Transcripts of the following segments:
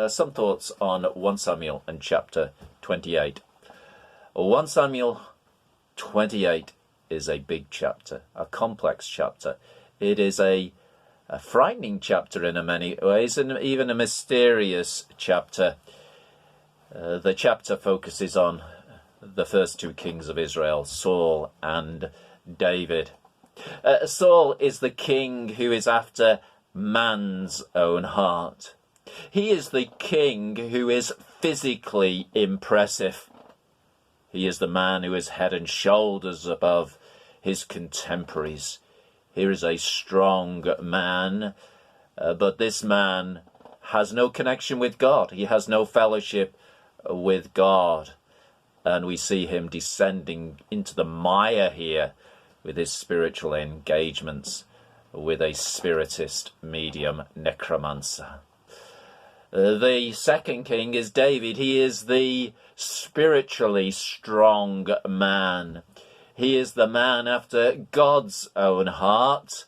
Some thoughts on 1 Samuel and chapter 28. 1 Samuel 28 is a big chapter, a complex chapter. It is a frightening chapter in many ways, and even a mysterious chapter. The chapter focuses on the first two kings of Israel, Saul and David. Saul is the king who is after man's own heart. He is the king who is physically impressive. He is the man who is head and shoulders above his contemporaries. Here is a strong man, but this man has no connection with God. He has no fellowship with God. And we see him descending into the mire here with his spiritual engagements with a spiritist medium necromancer. The second king is David. He is the spiritually strong man. He is the man after God's own heart,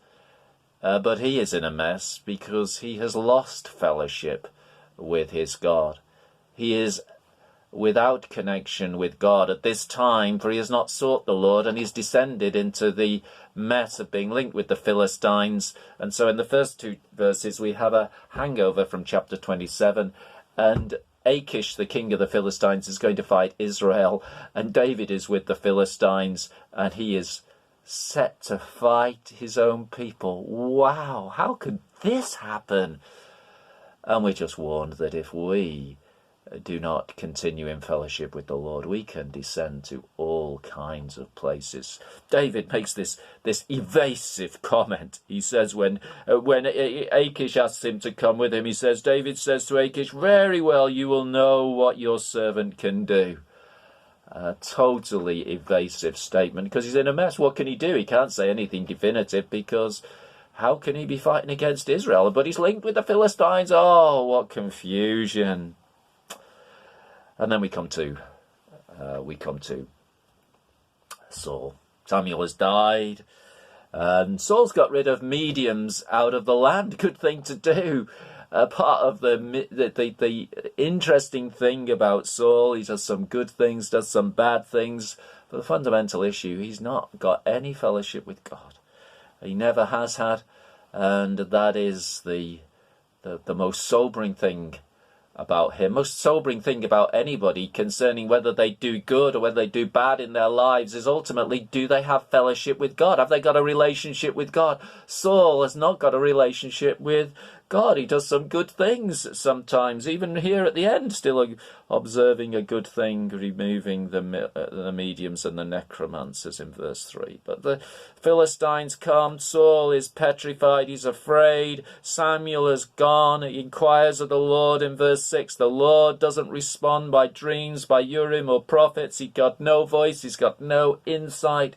but he is in a mess because he has lost fellowship with his God. He is without connection with God at this time, for he has not sought the Lord, and he's descended into the mess of being linked with the Philistines. And so in the first two verses we have a hangover from chapter 27, and Achish, the king of the Philistines, is going to fight Israel, and David is with the Philistines, and he is set to fight his own people. Wow, how could this happen? And we're just warned that if we do not continue in fellowship with the Lord, we can descend to all kinds of places. David makes this evasive comment. He says when Achish asks him to come with him, he says, David says to Achish, very well, you will know what your servant can do. A totally evasive statement because he's in a mess. What can he do? He can't say anything definitive because how can he be fighting against Israel? But he's linked with the Philistines. Oh, what confusion. And then we come to Saul. Samuel has died, and Saul's got rid of mediums out of the land. Good thing to do. Part of the interesting thing about Saul, he does some good things, does some bad things, but the fundamental issue, he's not got any fellowship with God. He never has had, and that is the most sobering thing about him. Most sobering thing about anybody concerning whether they do good or whether they do bad in their lives is ultimately, do they have fellowship with God? Have they got a relationship with God? Saul has not got a relationship with God. He does some good things sometimes, even here at the end, still observing a good thing, removing the mediums and the necromancers in verse 3. But the Philistines come, Saul is petrified, he's afraid, Samuel has gone, he inquires of the Lord in verse 6. The Lord doesn't respond by dreams, by Urim or prophets. He's got no voice, he's got no insight.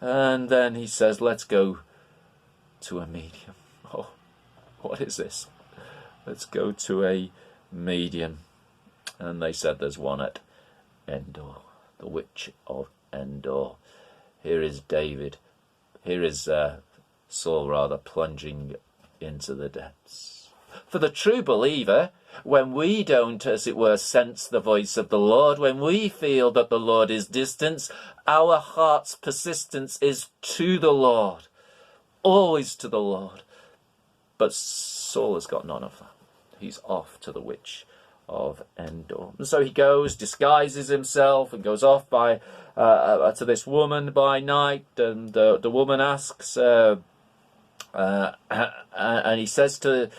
And then he says, let's go to a medium. Oh, what is this? Let's go to a medium. And they said there's one at Endor, the witch of Endor. Here is David. Here is Saul, rather, plunging into the depths. For the true believer, when we don't, as it were, sense the voice of the Lord, when we feel that the Lord is distant, our heart's persistence is to the Lord, always to the Lord. But Saul has got none of that. He's off to the witch of Endor. And so he goes, disguises himself, and goes off to this woman by night. And the woman asks, and he says to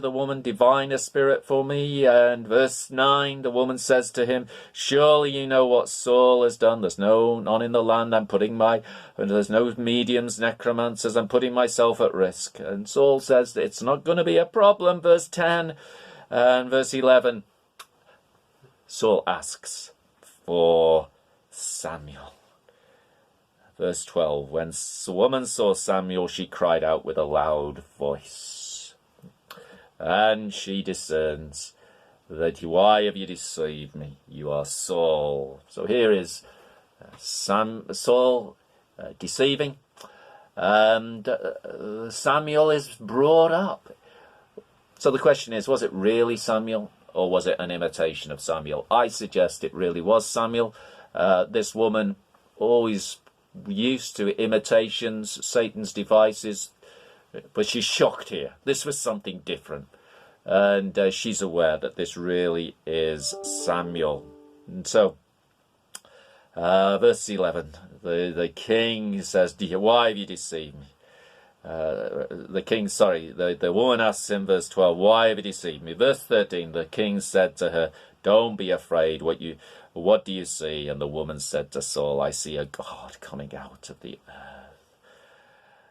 the woman, divine a spirit for me. And verse 9, the woman says to him, surely you know what Saul has done. There's none in the land. There's no mediums, necromancers. I'm putting myself at risk. And Saul says it's not going to be a problem. Verse 10 and verse 11, Saul asks for Samuel. Verse 12, when the woman saw Samuel, she cried out with a loud voice. And she discerns that, why have you deceived me? You are Saul. So here is Saul deceiving. And Samuel is brought up. So the question is, was it really Samuel, or was it an imitation of Samuel? I suggest it really was Samuel. This woman, always used to imitations, Satan's devices, but she's shocked here. This was something different. And she's aware that this really is Samuel. And so, verse 11, the king says, why have you deceived me? The woman asks him, verse 12, why have you deceived me? Verse 13, the king said to her, don't be afraid, what do you see? And the woman said to Saul, I see a God coming out of the earth.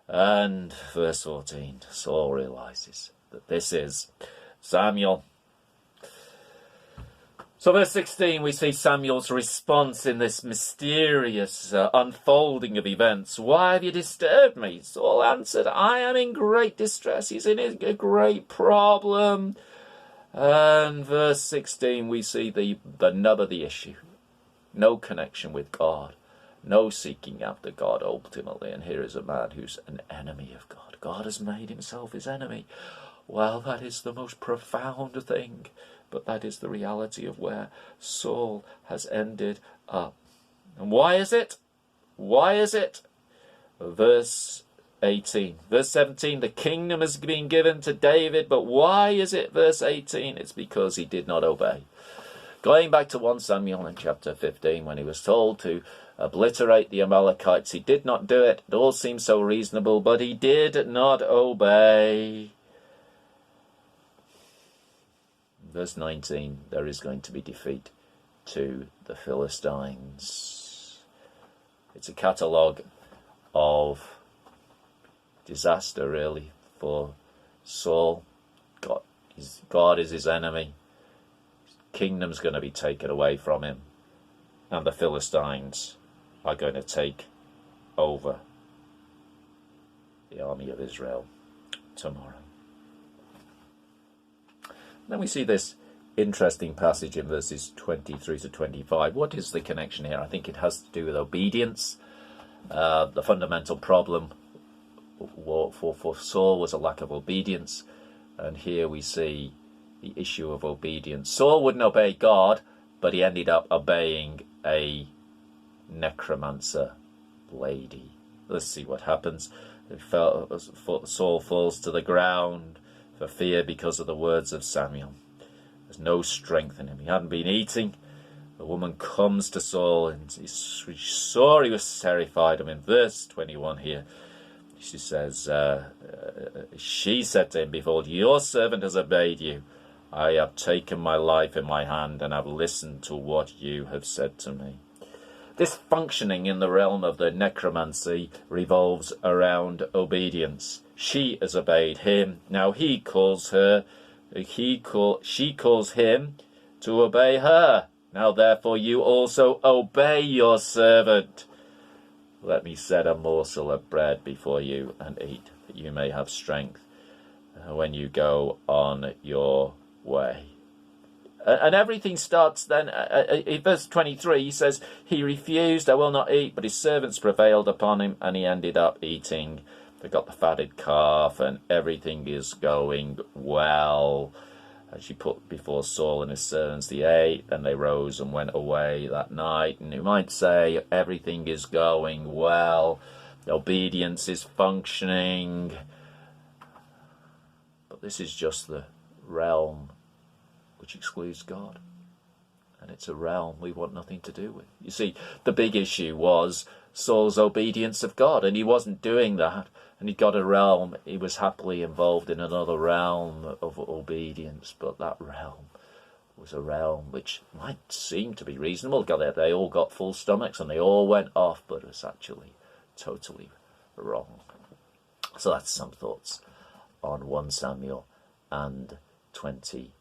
And verse 14, Saul realizes that this is Samuel. So verse 16, we see Samuel's response in this mysterious unfolding of events. Why have you disturbed me? Saul answered, I am in great distress. He's in a great problem. And verse 16, we see the nub of the issue. No connection with God. No seeking after God ultimately. And here is a man who's an enemy of God. God has made himself his enemy. Well, that is the most profound thing. But that is the reality of where Saul has ended up. And why is it? Why is it? Verse 18. Verse 17, the kingdom has been given to David, but why is it? Verse 18, it's because he did not obey. Going back to 1 Samuel in chapter 15, when he was told to obliterate the Amalekites, he did not do it. It all seems so reasonable, but he did not obey. Verse 19, there is going to be defeat to the Philistines. It's a catalogue of disaster, really, for Saul. God is his enemy. His kingdom's going to be taken away from him. And the Philistines are going to take over the army of Israel tomorrow. Then we see this interesting passage in verses 23 to 25. What is the connection here? I think it has to do with obedience. The fundamental problem for Saul was a lack of obedience. And here we see the issue of obedience. Saul wouldn't obey God, but he ended up obeying a necromancer lady. Let's see what happens. Saul falls to the ground for fear because of the words of Samuel. There's no strength in him. He hadn't been eating. The woman comes to Saul and he saw he was terrified. In verse 21 here, she says, she said to him, behold, your servant has obeyed you. I have taken my life in my hand and have listened to what you have said to me. This functioning in the realm of the necromancy revolves around obedience. She has obeyed him. Now she calls him to obey her. Now therefore you also obey your servant. Let me set a morsel of bread before you and eat, that you may have strength when you go on your way. And everything starts then, in verse 23, he says, he refused, I will not eat, but his servants prevailed upon him, and he ended up eating. They got the fatted calf, and everything is going well. And she put before Saul and his servants, they ate, and they rose and went away that night. And you might say, everything is going well, obedience is functioning. But this is just the realm which excludes God. And it's a realm we want nothing to do with. You see, the big issue was Saul's obedience of God, and he wasn't doing that. And he got a realm, he was happily involved in another realm of obedience, but that realm was a realm which might seem to be reasonable. They all got full stomachs and they all went off, but it was actually totally wrong. So that's some thoughts on 1 Samuel and 28.